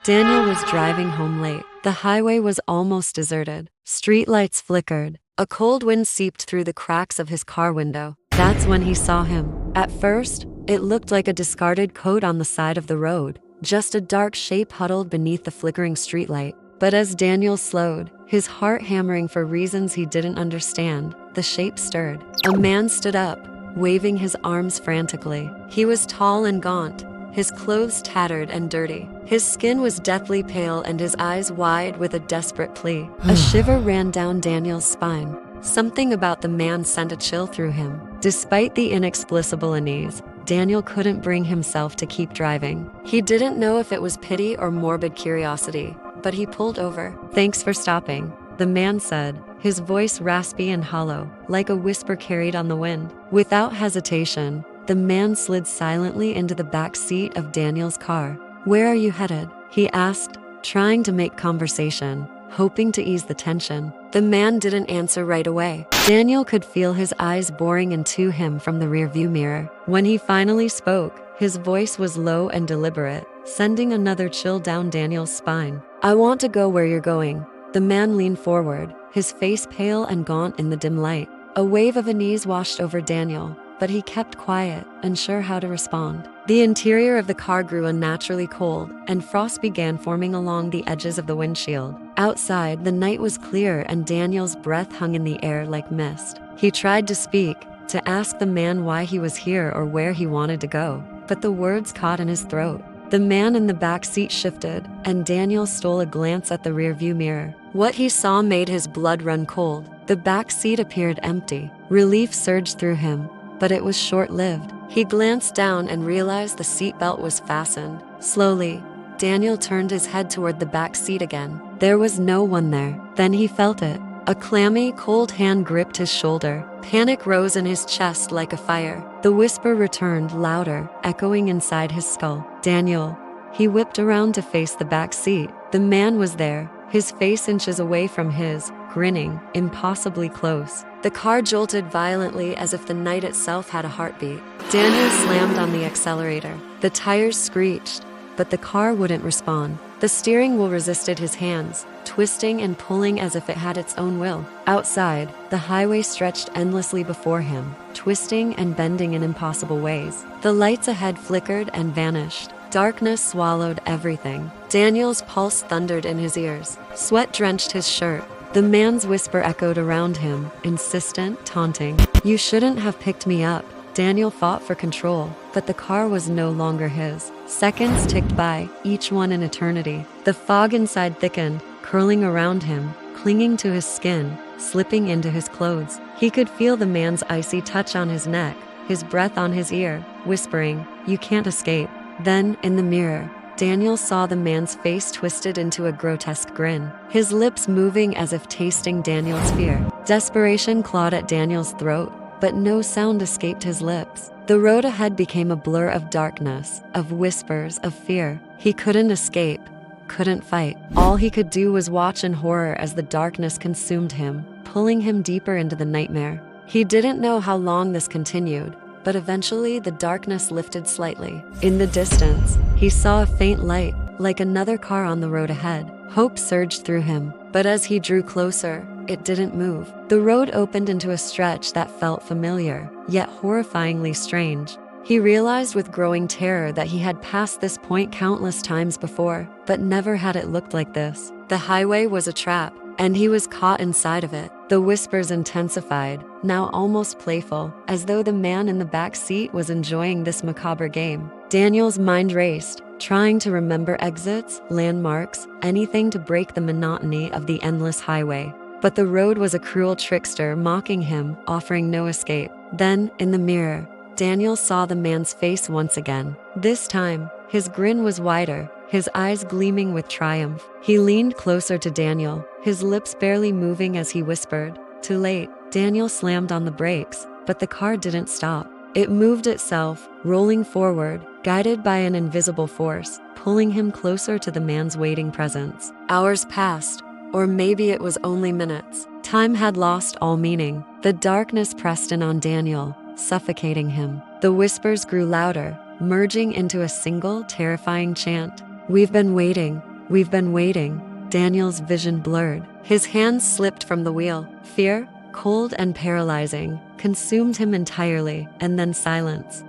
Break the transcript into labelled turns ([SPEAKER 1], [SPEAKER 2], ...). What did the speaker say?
[SPEAKER 1] Daniel was driving home late. The highway was almost deserted. Streetlights flickered. A cold wind seeped through the cracks of his car window. That's when he saw him. At first, it looked like a discarded coat on the side of the road, just a dark shape huddled beneath the flickering streetlight. But as Daniel slowed, his heart hammering for reasons he didn't understand, the shape stirred. A man stood up, waving his arms frantically. He was tall and gaunt, his clothes tattered and dirty. His skin was deathly pale and his eyes wide with a desperate plea. A shiver ran down Daniel's spine. Something about the man sent a chill through him. Despite the inexplicable unease, Daniel couldn't bring himself to keep driving. He didn't know if it was pity or morbid curiosity, but he pulled over. "Thanks for stopping," the man said, his voice raspy and hollow, like a whisper carried on the wind. Without hesitation, the man slid silently into the back seat of Daniel's car. "Where are you headed?" he asked, trying to make conversation, hoping to ease the tension. The man didn't answer right away. Daniel could feel his eyes boring into him from the rearview mirror. When he finally spoke, his voice was low and deliberate, sending another chill down Daniel's spine. "I want to go where you're going." The man leaned forward, his face pale and gaunt in the dim light. A wave of unease washed over Daniel, but he kept quiet, unsure how to respond. The interior of the car grew unnaturally cold, and frost began forming along the edges of the windshield. Outside, the night was clear and Daniel's breath hung in the air like mist. He tried to speak, to ask the man why he was here or where he wanted to go, but the words caught in his throat. The man in the back seat shifted, and Daniel stole a glance at the rearview mirror. What he saw made his blood run cold. The back seat appeared empty. Relief surged through him, but it was short-lived. He glanced down and realized the seatbelt was fastened. Slowly, Daniel turned his head toward the back seat again. There was no one there. Then he felt it. A clammy, cold hand gripped his shoulder. Panic rose in his chest like a fire. The whisper returned, louder, echoing inside his skull. "Daniel." He whipped around to face the back seat. The man was there, his face inches away from his, grinning, impossibly close. The car jolted violently as if the night itself had a heartbeat. Daniel slammed on the accelerator. The tires screeched, but the car wouldn't respond. The steering wheel resisted his hands, twisting and pulling as if it had its own will. Outside, the highway stretched endlessly before him, twisting and bending in impossible ways. The lights ahead flickered and vanished. Darkness swallowed everything. Daniel's pulse thundered in his ears. Sweat drenched his shirt. The man's whisper echoed around him, insistent, taunting. "You shouldn't have picked me up." Daniel fought for control, but the car was no longer his. Seconds ticked by, each one an eternity. The fog inside thickened, curling around him, clinging to his skin, slipping into his clothes. He could feel the man's icy touch on his neck, his breath on his ear, whispering, "You can't escape." Then, in the mirror, Daniel saw the man's face twisted into a grotesque grin, his lips moving as if tasting Daniel's fear. Desperation clawed at Daniel's throat, but no sound escaped his lips. The road ahead became a blur of darkness, of whispers, of fear. He couldn't escape, couldn't fight. All he could do was watch in horror as the darkness consumed him, pulling him deeper into the nightmare. He didn't know how long this continued, but eventually the darkness lifted slightly. In the distance, he saw a faint light, like another car on the road ahead. Hope surged through him, but as he drew closer, it didn't move. The road opened into a stretch that felt familiar, yet horrifyingly strange. He realized with growing terror that he had passed this point countless times before, but never had it looked like this. The highway was a trap, and he was caught inside of it. The whispers intensified, now almost playful, as though the man in the back seat was enjoying this macabre game. Daniel's mind raced, trying to remember exits, landmarks, anything to break the monotony of the endless highway. But the road was a cruel trickster mocking him, offering no escape. Then, in the mirror, Daniel saw the man's face once again. This time, his grin was wider, his eyes gleaming with triumph. He leaned closer to Daniel, his lips barely moving as he whispered. Too late. Daniel slammed on the brakes, but the car didn't stop. It moved itself, rolling forward, guided by an invisible force, pulling him closer to the man's waiting presence. Hours passed, or maybe it was only minutes. Time had lost all meaning. The darkness pressed in on Daniel, suffocating him. The whispers grew louder, merging into a single, terrifying chant. "We've been waiting." We've been waiting. Daniel's vision blurred. His hands slipped from the wheel. Fear, cold and paralyzing, consumed him entirely, and then silence.